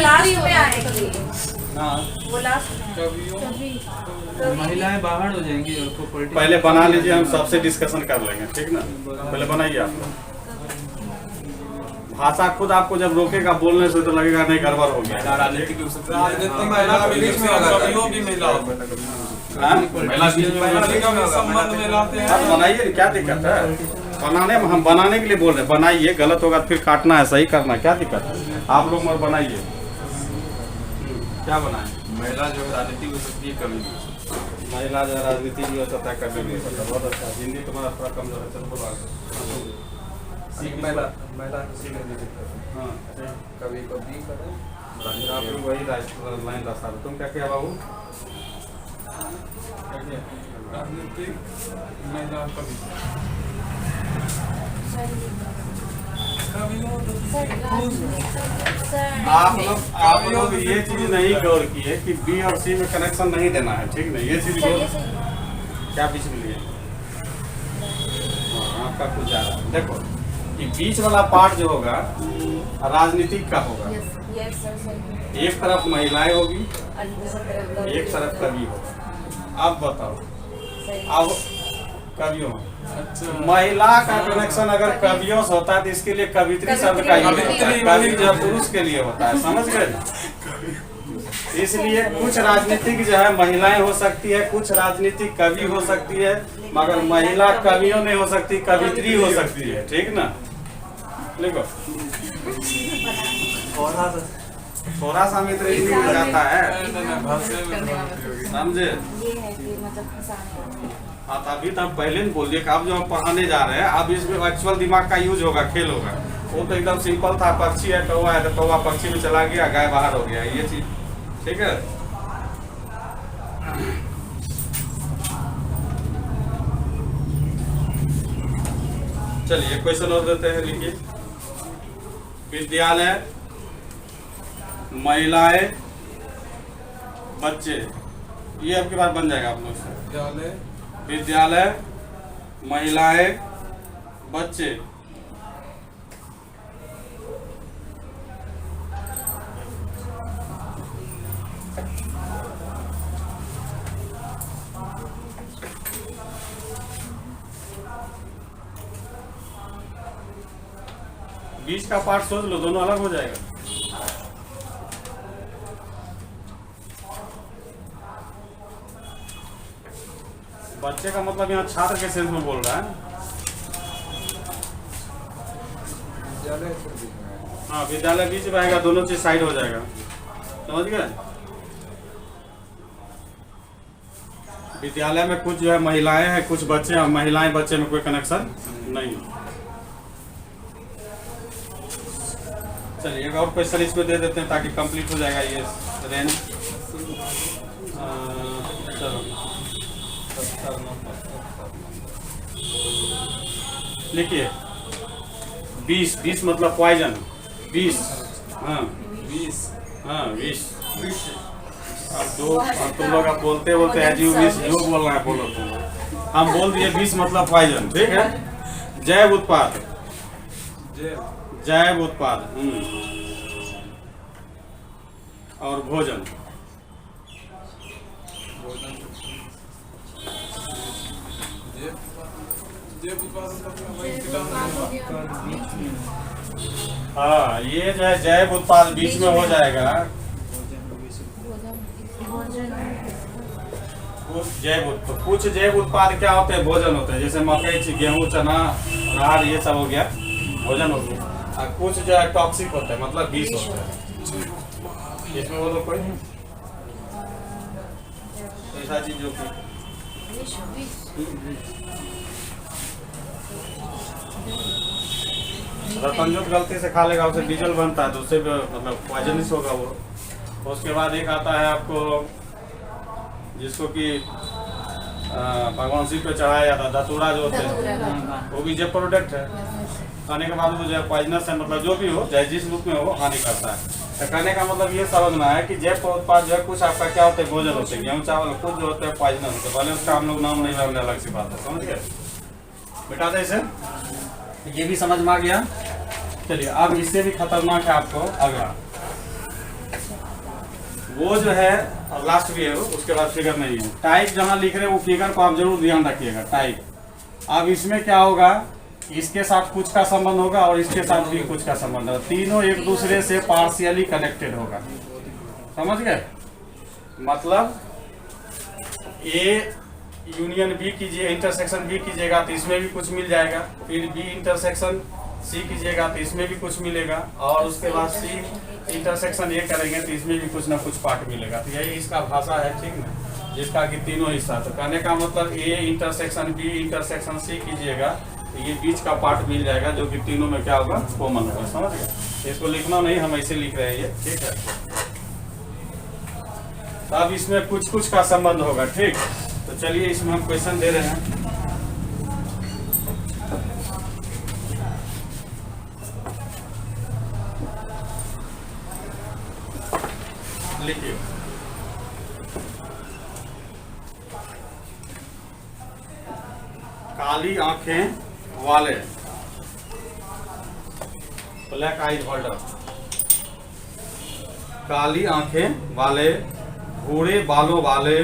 लास्ट में आएगी। हाँ वो लास्ट में महिलाएं बाहर हो जाएंगी और प्रॉपर्टी पहले बना लीजिए, हम सबसे डिस्कशन कर लेंगे, ठीक ना। पहले बनाइए आप। भाषा खुद आपको जब रोकेगा बोलने से तो लगेगा नहीं गड़बड़ हो गया। राजनीतिक हो सकता है, महिला बीच में होगा, कवियों भी महिला होगा। हाँ? महिला बीच में संबंध में लाते हैं। आप बनाइए, क्या दिक्कत है। बनाने में हम बनाने के लिए बोल रहे हैं, बनाइए। गलत होगा तो फिर काटना है, सही करना है, क्या दिक्कत है। आप लोग मत बनाइए। क्या बनाए? महिला जो राजनीतिक हो सकती है, कवि भी हो सकती है। महिला जो राजनीति भी हो सकता है, कभी भी हो सकता है। बहुत अच्छा। हिंदी तुम्हारा थोड़ा कमजोर है, चलो बोलो। महिला किसी में भी हाँ कवि को भी करें। आप लोग वही लाइन रास्ता। तुम क्या किया बाबू? राजनीतिक महिला कवि। आप लोग ये चीज नहीं गौर किए कि बी और सी में कनेक्शन नहीं देना है, ठीक ना। ये चीज गौर क्या बीच में लिए आपका कुछ जा रहा है। देखो ये बीच वाला पार्ट जो होगा राजनीतिक का होगा। एक तरफ महिलाएं होगी, एक तरफ कवि होगा। अब बताओ, अब कवियों महिला का कनेक्शन अगर कवियों से होता है तो इसके लिए कवित्री शब्द का यूज होता है। कवि जो पुरुष के लिए होता है, समझ गए। इसलिए कुछ राजनीतिक जो है महिलाएं हो सकती है, कुछ राजनीतिक कवि हो सकती है, मगर महिला कवियों नहीं हो सकती, कवित्री हो सकती है, ठीक ना। देखो थोड़ा सा मित्र हो जाता है, समझे। हाँ तो अभी तो हम पहले नहीं बोल दिए कि अब जो हम पढ़ाने जा रहे हैं, अब इसमें एक्चुअल दिमाग का यूज होगा, खेल होगा। वो तो एकदम सिंपल था, पक्षी है, कौवा है तो कौवा पक्षी में चला गया, गाय बाहर हो गया, ये चीज ठीक है। चलिए क्वेश्चन और देते हैं, लिखिए। विद्यालय, महिलाएं, बच्चे, ये आपके बात बन जाएगा आप लोग से। विद्यालय, महिलाएं, बच्चे। बीच का पार्ट सोच लो, दोनों अलग हो जाएगा। बच्चे का मतलब यहाँ छात्र के सेंस में बोल रहा है। हाँ विद्यालय बीच में आएगा, दोनों चीज साइड हो जाएगा, समझ गए। विद्यालय में कुछ जो है महिलाएं हैं, कुछ बच्चे हैं। महिलाएं बच्चे में कोई कनेक्शन नहीं। चलिए एक और क्वेश्चन इसमें दे देते हैं ताकि कंप्लीट हो जाएगा ये रेंज। चलो लिखिए। 20 मतलब पॉइजन। 20 हाँ 20 अब तुम लोग अब बोलते हैं जी 20 जो बोलना है बोलो तुम। हम बोल दिए 20 मतलब पॉइजन, ठीक है। जैव उत्पाद, जैव उत्पाद और भोजन। हाँ ये जो है जैव उत्पाद बीच में हो जाएगा। कुछ जैव उत्पाद क्या होते हैं, भोजन होते हैं। जैसे मकई, गेहूं, चना, अनार, ये सब हो गया भोजन हो गया। और कुछ जो है टॉक्सिक होते हैं, मतलब विष होते हैं। इसमें बोलो कोई ऐसा चीज जो रतनजोत गलती से खा लेगा, उसे डीजल बनता है तो उससे मतलब पॉइजनस होगा वो। उसके बाद एक आता है आपको जिसको कि भगवान शिव पे चढ़ाया जाता है, धतूरा जो होते हैं, वो भी जैव प्रोडक्ट है। खाने के बाद वो जो है पॉइजनस है, मतलब जो भी हो चाहे जिस रूप में हो हानि करता है। तो कहने का मतलब ये समझना है कि जैव उत्पाद जो है कुछ आपका क्या होते हैं, भोजन होते हैं, गेहूँ चावल, कुछ जो होते हैं पॉइजनस होते हैं। भले उसका हम लोग नाम नहीं जानते, अलग सी बात है, समझ गए। बेटा दे इसे ये भी समझ में आ गया। चलिए अब इससे भी खतरनाक है आपको अगला, वो जो है लास्ट भी है वो, उसके बाद फिगर नहीं है। टाइप जहां लिख रहे हैं वो फिगर को आप जरूर ध्यान रखिएगा। टाइप, अब इसमें क्या होगा, इसके साथ कुछ का संबंध होगा और इसके साथ भी कुछ का संबंध होगा, तीनों एक दूसरे से पार्शियली कनेक्टेड होगा। समझ गए? मतलब ए यूनियन बी कीजिए, इंटरसेक्शन बी कीजिएगा तो इसमें भी कुछ मिल जाएगा, फिर बी इंटरसेक्शन सी कीजिएगा तो इसमें भी कुछ मिलेगा, और उसके बाद सी इंटरसेक्शन ए करेंगे तो इसमें भी कुछ ना कुछ पार्ट मिलेगा। तो यही इसका भाषा है, ठीक ना, जिसका कि तीनों हिस्सा। तो कहने का मतलब A intersection B intersection C कीजिएगा तो ये बीच का पार्ट मिल जाएगा, जो कि तीनों में क्या होगा, कॉमन होगा। समझ गए? इसको लिखना नहीं, हम ऐसे लिख रहे हैं ये, ठीक है। अब इसमें कुछ कुछ का संबंध होगा, ठीक। तो चलिए इसमें हम क्वेश्चन दे रहे हैं। लिखिए, काली आंखें वाले, ब्लैक आइज होल्डर, काली आंखें वाले, भूरे बालों वाले,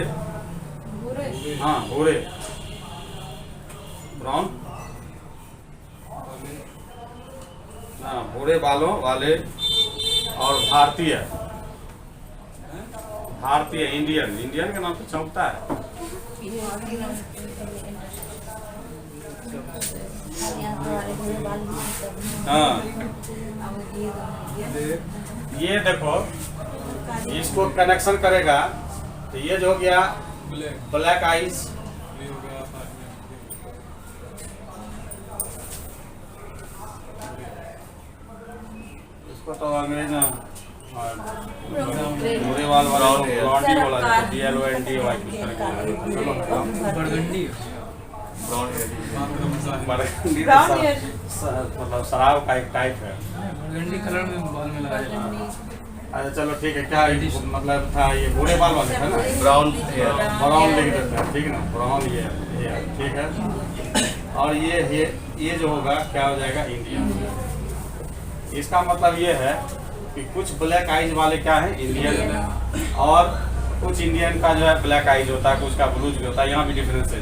हाँ भूरे, ब्राउन, हाँ भूरे बालों वाले, और भारतीय, भारतीय इंडियन, इंडियन के नाम तो चौंकता है। हाँ ये देखो, इसको कनेक्शन करेगा तो ये जो हो गया ब्लैक आइज, इसको तो अंग्रेज में भूरे बाल वाला ब्लॉन्डी बोला जाता है, BLONDY। चलो बरगंडी बरगंडी मतलब शराब का एक टाइप है, बरगंडी कलर में बाल में लगाया जाता है। अच्छा चलो ठीक है। क्या मतलब था, ये भूरे बाल वाले है ना, ब्राउन ब्राउन लिख देते हैं, ठीक है ना, ब्राउन ये ठीक है। और ये जो होगा क्या हो जाएगा, इंडियन। इसका मतलब ये है कि कुछ ब्लैक आइज वाले क्या है, इंडियन, और कुछ इंडियन का जो है ब्लैक आइज होता है, कुछ का ब्लूज भी होता है, यहाँ भी डिफरेंस है।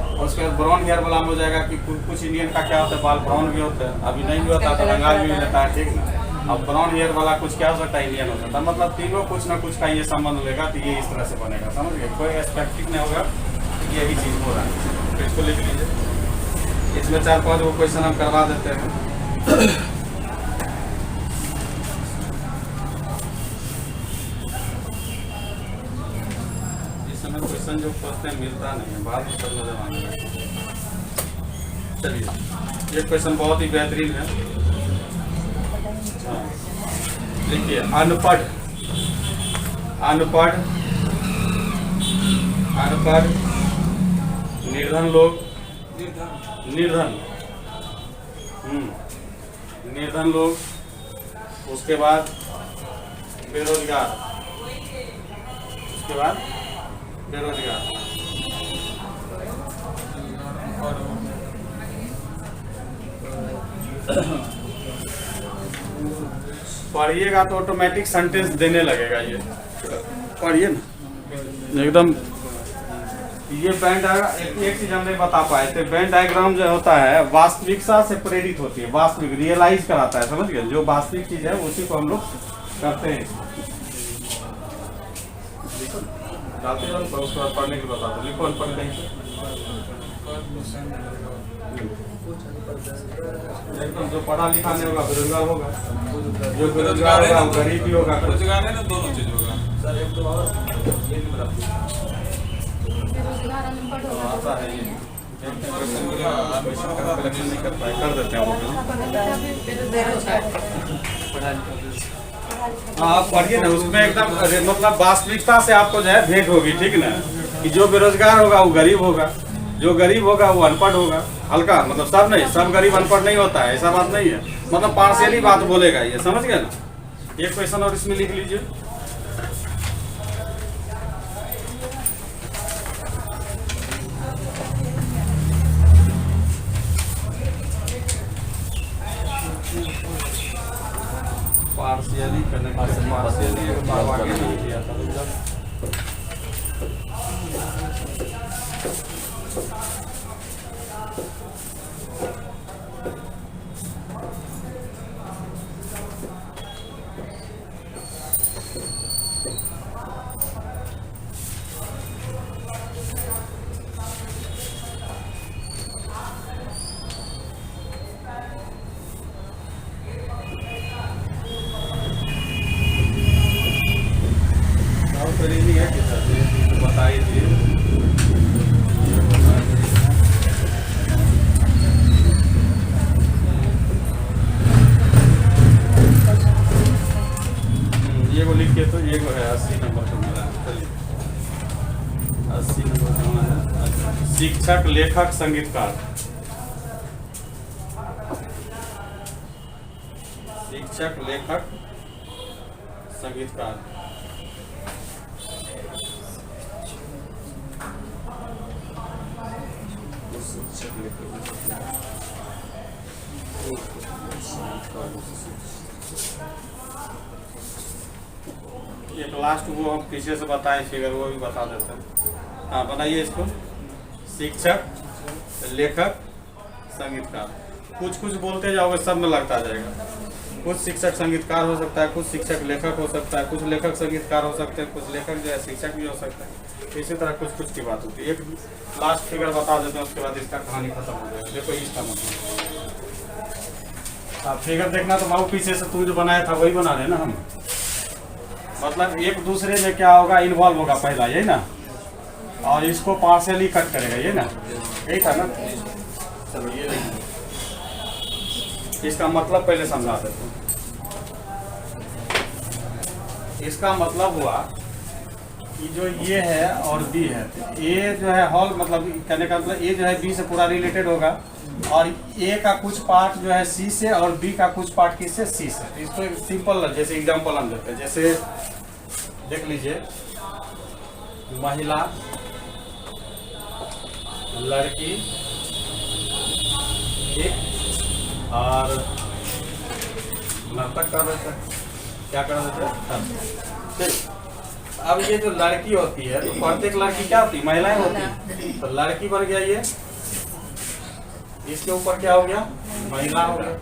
और उसके बाद ब्राउन हेयर वाला हो जाएगा कि कुछ इंडियन का क्या होता है, बाल ब्राउन भी होता है, अभी नहीं भी होता तो रंगा भी रहता है, ठीक ना। अब ब्राउन हेयर वाला कुछ क्या हो सकता है, इंडियन हो सकता है। मतलब तीनों कुछ ना कुछ का ये संबंध लेगा तो ये इस तरह से बनेगा। समझ गए? कोई एस्पेक्टिव नहीं होगा, यही चीज़ हो रहा है। तो इसको लिख लीजिए, इसमें 4-5 वो क्वेश्चन हम करवा देते हैं। क्वेश्चन जो खोजते हैं मिलता नहीं है, बाद में सब नजर आने लगता है। चलिए ये क्वेश्चन बहुत ही बेहतरीन है। लिखिए, अनपढ़, अनपढ़, अनपढ़, निर्धन लोग, निर्धन, निर्धन लोग, उसके बाद बेरोजगार, उसके बाद बेरोजगार, पढ़िएगा तो ऑटोमेटिक सेंटेंस देने लगेगा। ये पढ़िए ना एकदम। ये वेन डायग्राम, एक चीज हम नहीं बता पाए थे, वेन डायग्राम जो होता है वास्तविकता से प्रेरित होती है, वास्तविक रियलाइज कराता है। समझ गए? जो वास्तविक चीज है उसी को हम लोग करते हैं। डालते हैं तो उसके बाद पढ़ने के बताते, लिखो पढ़ कहीं एकदम। जो पढ़ा लिखा नहीं होगा बेरोजगार होगा, जो बेरोजगार होगा वो गरीब भी होगा। रोजगार है ना, दोनों चीज होगा। बेरोजगार अनपढ़ होगा आता है ये कलेक्शन नहीं कर पाए, कर देते हैं वो। हाँ आप पढ़िए ना, उसमें एकदम मतलब वास्तविकता से आपको जो है भेंट होगी, ठीक ना, कि जो बेरोजगार होगा वो गरीब होगा, जो गरीब होगा वो अनपढ़ होगा। हल्का मतलब सब नहीं, सब गरीब अनपढ़ नहीं होता है, ऐसा बात नहीं है। मतलब पार्शियली बात बोलेगा ये, समझ गए ना। एक क्वेश्चन और इसमें लिख लीजिए। शिक्षक, लेखक, संगीतकार। शिक्षक, लेखक, संगीतकार। एक लास्ट वो हम पीछे से बताएं फिगर, वो भी बता देते हैं। हाँ बनाइए इसको। शिक्षक, लेखक, संगीतकार। कुछ कुछ बोलते जाओगे सब में लगता जाएगा। कुछ शिक्षक संगीतकार हो सकता है, कुछ शिक्षक लेखक हो सकता है, कुछ लेखक संगीतकार हो सकते हैं, कुछ लेखक जो है शिक्षक भी हो सकता है। इसी तरह कुछ कुछ की बात होती है। एक लास्ट फिगर बता देते हैं, उसके बाद इसका कहानी खत्म हो जाएगा। देखो इसका मतलब आप फिगर देखना तो बाबू पीछे से तू जो बनाया था वही बना रहे ना हम। मतलब एक दूसरे में क्या होगा, इन्वॉल्व होगा पहला, यही ना, और इसको पार्शियली कट करेगा, ये ना, यही था ना। चलो ये देखिए, इसका मतलब पहले समझा देते हैं। इसका मतलब हुआ कि जो ये है और बी है, ए जो है हॉल, मतलब कहने का मतलब ए जो है बी से पूरा रिलेटेड होगा, और ए का कुछ पार्ट जो है सी से, और बी का कुछ पार्ट किससे, सी से। इसको एक सिंपल जैसे एग्जांपल हम देते हैं, जैसे देख लीजिए, महिला, लड़की एक, और नर्तक कर देते हैं, क्या कर देते हैं। अब ये जो लड़की होती है, तो प्रत्येक लड़की क्या होती है, महिलाएं होती है, तो लड़की बन गया ये, इसके ऊपर क्या हो गया, महिला हो गया।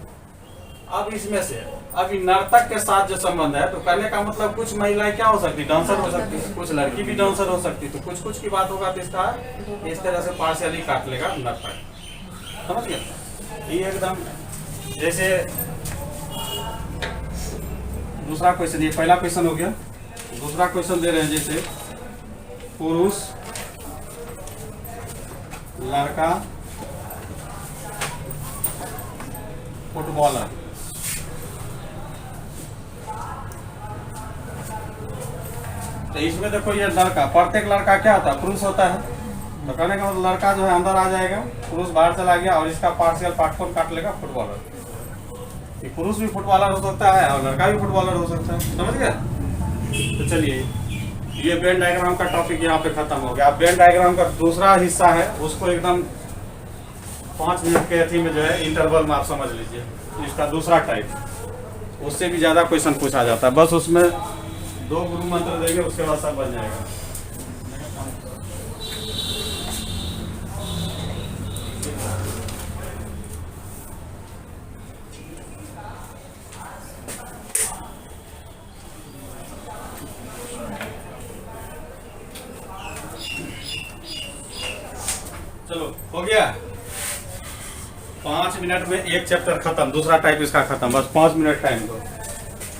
अब इसमें से अभी नर्तक के साथ जो संबंध है, तो कहने का मतलब कुछ महिलाएं क्या हो सकती, डांसर हो सकती है, कुछ लड़की भी डांसर हो सकती है, तो कुछ कुछ की बात होगा तो इसका इस तरह से पार्शियली काट लेगा नर्तक। समझ गया। ये एकदम जैसे दूसरा क्वेश्चन, ये पहला क्वेश्चन हो गया। दूसरा क्वेश्चन दे रहे हैं, जैसे पुरुष, लड़का, फुटबॉलर। तो इसमें देखो ये लड़का, प्रत्येक लड़का क्या होता है, पुरुष होता है, तो कहने का मतलब लड़का जो है अंदर आ जाएगा, पुरुष बाहर चला गया, और इसका पार्शियल पार्ट कौन काट लेगा, फुटबॉलर। ये पुरुष भी फुटबॉलर हो सकता है और लड़का भी फुटबॉलर हो सकता है। समझ गया। तो चलिए, ये वेन डायग्राम का टॉपिक यहाँ पे खत्म हो गया। अब वेन डायग्राम का दूसरा हिस्सा है, उसको एकदम 5 मिनट के अथी में जो है इंटरवल में आप समझ लीजिए। इसका दूसरा टाइप, उससे भी ज़्यादा क्वेश्चन पूछा जाता है, बस उसमें 2 गुरु मंत्र देंगे, उसके बाद सब बन जाएगा। चलो हो गया, 5 मिनट में एक चैप्टर खत्म, दूसरा टाइप इसका खत्म। बस 5 मिनट टाइम दो,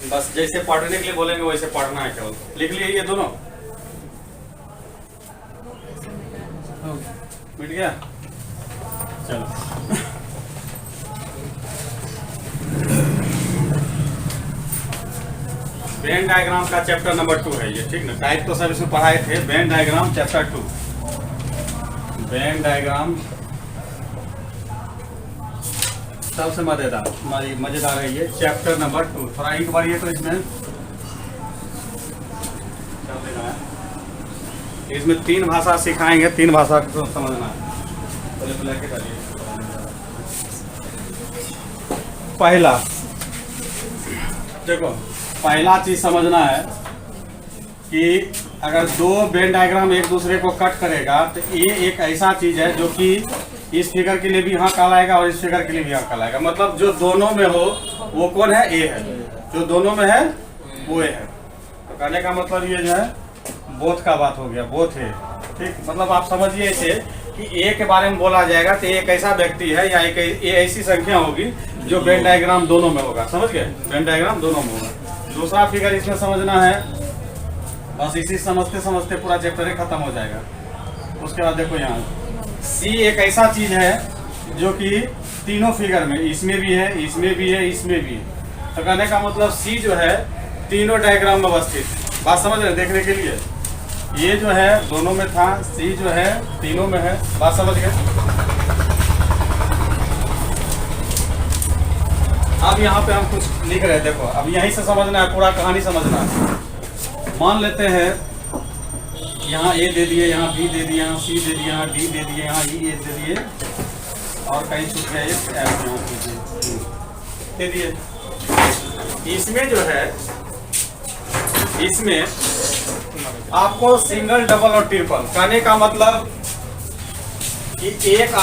बस जैसे पढ़ने के लिए बोलेंगे वैसे पढ़ना है केवल। लिख लिए ये दोनों, मिट गया। चलो वेन डायग्राम का चैप्टर नंबर 2 है ये, ठीक ना। टाइप तो सब इसमें पढ़ाए थे। Venn diagram chapter 2, Venn diagram सबसे मजेदार है ये, चैप्टर नंबर 2। थोड़ा एक बार ये तो इसमें 3 भाषा सिखाएंगे, 3 भाषा को समझना है। पहला देखो, पहला चीज समझना है कि अगर 2 वेन डायग्राम एक दूसरे को कट करेगा, तो ये एक ऐसा चीज है जो कि इस फिगर के लिए भी यहाँ कहलाएगा और इस फिगर के लिए भी यहाँ कहलाएगा। मतलब जो दोनों में हो वो कौन है, ए है। जो दोनों में है वो ए है। तो कहने का मतलब ये जो है बोथ का बात हो गया, बोथ है, ठीक। मतलब आप समझिए इसे कि ए के बारे में बोला जाएगा तो एक ऐसा व्यक्ति है या एक ऐसी संख्या होगी जो वेन डायग्राम दोनों में होगा। समझ गए, वेन डायग्राम दोनों में होगा। दूसरा फिगर इसमें समझना है, बस इसी समझते समझते पूरा चैप्टर ही खत्म हो जाएगा। उसके बाद देखो यहाँ सी एक ऐसा चीज है जो कि तीनों फिगर में, इसमें भी है, इसमें भी है, इसमें भी है। तो कहने का मतलब सी जो है तीनों डायग्राम में अवस्थित। बात समझ रहे हैं देखने के लिए। ये जो है दोनों में था, सी जो है तीनों में है। बात समझ गए? अब यहाँ पे हम कुछ लिख रहे हैं, देखो अब यहीं से समझना है, पूरा कहानी समझना है। मान लेते हैं यहाँ ए दे दिए, यहाँ बी दे दिए, यहाँ सी दे दिए, यहाँ डी दे दिए, यहाँ ई दे दिए और कहीं छूट गया एक एफ दे दिए। इसमें जो है, इसमें आपको सिंगल, डबल और ट्रिपल कहने का मतलब कि एक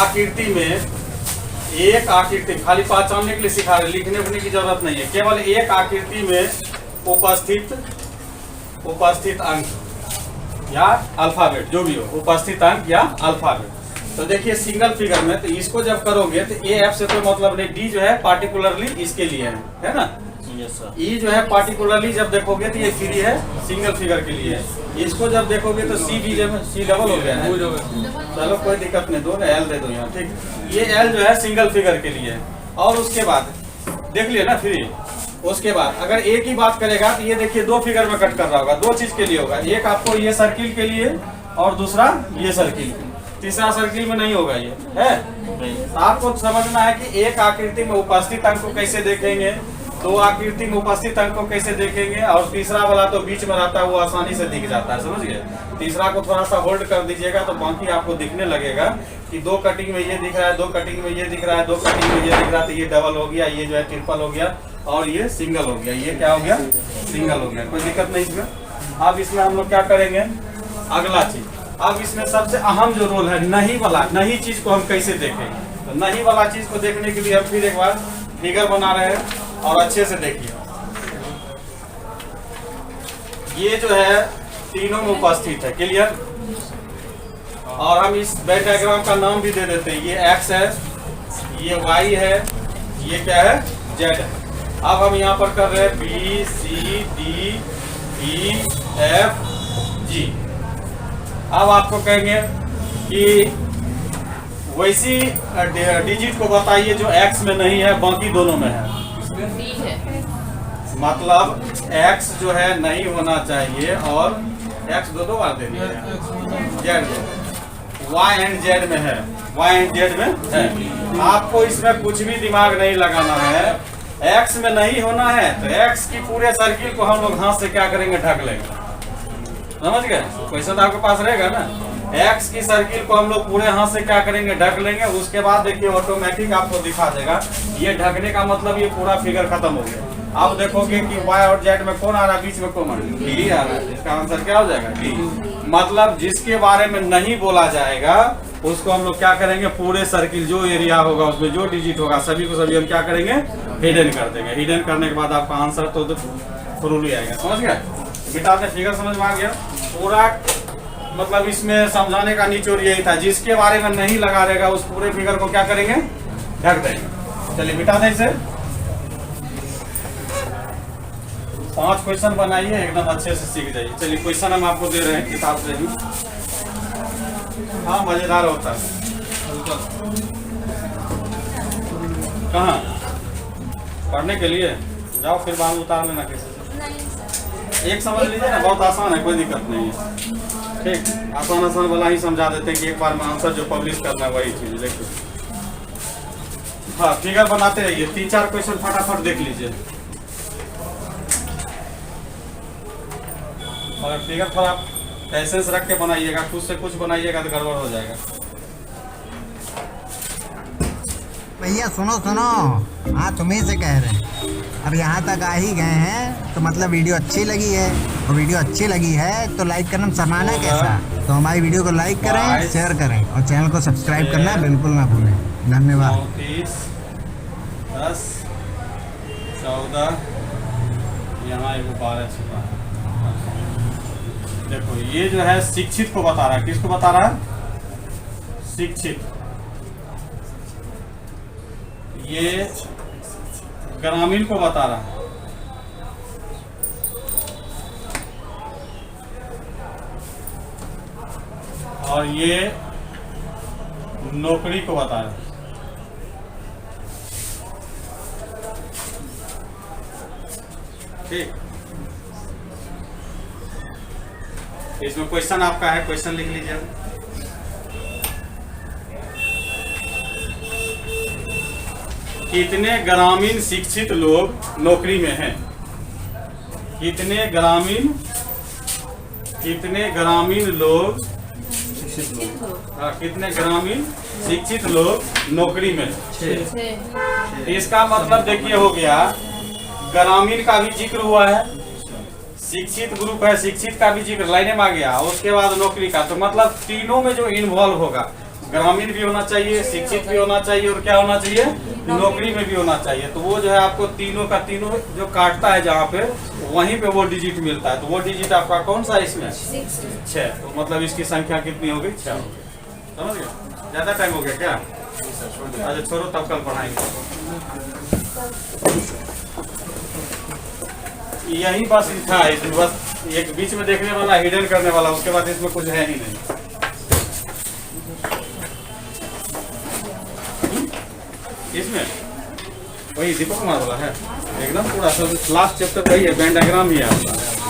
आकृति खाली पहचानने के लिए सिखा रहे, लिखने उखने की जरूरत नहीं है। केवल एक आकृति में उपस्थित अंक या अल्फाबेट, जो भी हो, उपस्थित अंक या अल्फाबेट। तो देखिए सिंगल फिगर में, तो इसको जब करोगे तो ए एफ से कोई मतलब नहीं, डी जो है पार्टिकुलरली इसके लिए है ना। ई जो है पार्टिकुलरली जब देखोगे तो ये फ्री है, सिंगल फिगर के लिए है। इसको जब देखोगे तो सी भी, सी डबल हो गया है। चलो कोई दिक्कत नहीं, दो ना एल दे दो यहाँ, ठीक। ये एल जो है सिंगल फिगर के लिए है। और उसके बाद देख लिया ना फ्री। उसके बाद अगर एक ही बात करेगा तो ये देखिए दो फिगर में कट कर रहा होगा, दो चीज के लिए होगा। एक आपको ये सर्किल के लिए और दूसरा ये सर्किल, तीसरा सर्किल में नहीं होगा ये है। तो आपको समझना है कि एक आकृति में उपस्थित अंक को कैसे देखेंगे, दो आकृति में उपस्थित अंक को कैसे देखेंगे, और तीसरा वाला तो बीच में रहता है, वो आसानी से दिख जाता है, समझ गए। तीसरा को थोड़ा सा होल्ड कर दीजिएगा तो बाकी आपको दिखने लगेगा कि दो कटिंग में ये दिख रहा है, दो कटिंग में ये दिख रहा है, दो कटिंग में ये दिख रहा है, तो ये डबल हो गया, ये जो है ट्रिपल हो गया और ये सिंगल हो गया। ये क्या हो गया? सिंगल हो गया। कोई दिक्कत नहीं इसमें। अब इसमें हम लोग क्या करेंगे, अगला चीज। अब इसमें सबसे अहम जो रोल है नहीं वाला, नहीं चीज को हम कैसे देखेंगे। तो नहीं वाला चीज को देखने के लिए हम फिर एक बार फिगर बना रहे हैं और अच्छे से देखिए। ये जो है तीनों में उपस्थित है, क्लियर। और हम इस वेन डायग्राम का नाम भी दे देते हैं। ये एक्स है, ये वाई है, ये क्या है? जेड है। अब हम यहाँ पर कर रहे हैं B C D E F G. अब आपको कहेंगे कि वैसी डिजिट को बताइए जो एक्स में नहीं है, बाकी दोनों में है। मतलब x जो है नहीं होना चाहिए और x दो बार दे दिया, जेड y एंड जेड में है, y एंड जेड में है। आपको इसमें कुछ भी दिमाग नहीं लगाना है। x में नहीं होना है तो x की पूरे सर्किल को हम लोग हाथ से क्या करेंगे? ढक लेंगे। समझ गए? क्वेश्चन आपके पास रहेगा ना। x की सर्किल को हम लोग पूरे हाथ से क्या करेंगे? ढक लेंगे। उसके बाद देखिए ऑटोमेटिक आपको दिखा देगा। ये ढकने का मतलब ये पूरा फिगर खत्म हो गया। आप देखोगे कि y और z में कौन आ रहा है, बीच में कौन डी आ रहा है। इसका आंसर क्या हो जाएगा? डी। मतलब जिसके बारे में नहीं बोला जाएगा उसको हम लोग क्या करेंगे? पूरे सर्किल जो एरिया होगा उसमें जो डिजिट होगा सभी को सभी हम क्या करेंगे? हिडन कर देंगे। हिडन करने के बाद आपका आंसर तो फुल ही आएगा। समझ गए बेटा? आपने फिगर समझ में आ गया पूरा। मतलब इसमें समझाने का निचोड़ यही था, जिसके बारे में नहीं लगा रहेगा उस पूरे फिगर को क्या करेंगे? ढक देंगे। चलिए बेटा नहीं से 5 क्वेश्चन बनाइए, एकदम अच्छे से सीख जाइए। चलिए क्वेश्चन हम आपको दे रहे हैं किताब से ही। हाँ मजेदार होता है। कहाँ पढ़ने के लिए जाओ, फिर बाद उतार लेना किसी से। एक समझ लीजिए ना, बहुत आसान है, कोई दिक्कत नहीं है। ठीक, आसान वाला ही समझा देते हैं कि एक बार में आंसर जो पब्लिश करना है वही चीज देखिए। हाँ फिगर बनाते रहिए, 3-4 क्वेश्चन फटाफट देख लीजिए। और फिगर थोड़ा पैसेंस रख के बनाइएगा, खुद से कुछ बनाइएगा तो गड़बड़ हो जाएगा। भैया सुनो, हाँ तुम्हीं से कह रहे हैं। अब यहाँ तक आ ही गए हैं तो मतलब वीडियो अच्छी लगी है, और वीडियो अच्छी लगी है तो लाइक करना शर्माना कैसा। तो हमारी वीडियो को लाइक करें, शेयर करें और चैनल को सब्सक्राइब करना बिल्कुल ना भूलें। धन्यवाद। 34, 10, 14, यहाँ 12 छुपा है। देखो ये जो है शिक्षित को बता रहा है। किसको बता रहा है? शिक्षित। ये ग्रामीण को बता रहा है। और ये नौकरी को बता रहा है। ठीक, इसमें क्वेश्चन आपका है, क्वेश्चन लिख लीजिए। कितने ग्रामीण शिक्षित लोग नौकरी में हैं? कितने ग्रामीण लोग कितने ग्रामीण शिक्षित लोग नौकरी में हैं? इसका मतलब देखिए हो गया, ग्रामीण का भी जिक्र हुआ है, शिक्षित ग्रुप है, शिक्षित का भी जिक्र लाइने में आ गया, उसके बाद नौकरी का। तो मतलब तीनों में जो इन्वॉल्व होगा, ग्रामीण भी होना चाहिए, शिक्षित भी होना चाहिए और क्या होना चाहिए, नौकरी में भी होना चाहिए। तो वो जो है आपको तीनों का तीनों जो काटता है जहाँ पे, वहीं पे वो डिजिट मिलता है। तो वो डिजिट आपका कौन सा इसमें? 6। तो मतलब इसकी संख्या कितनी हो गई? 6 हो गई। समझ गए? ज्यादा टाइम हो गया क्या? अच्छा छोड़ो, तब कल पढ़ाएंगे। यही बस था, इसमें बस एक बीच में देखने वाला, हिडन करने वाला, उसके बाद इसमें कुछ है ही नहीं। इसमें वही दीपक कुमार वाला है एकदम पूरा, लास्ट चैप्टर वही है, बैंड डायग्राम ही है आपका।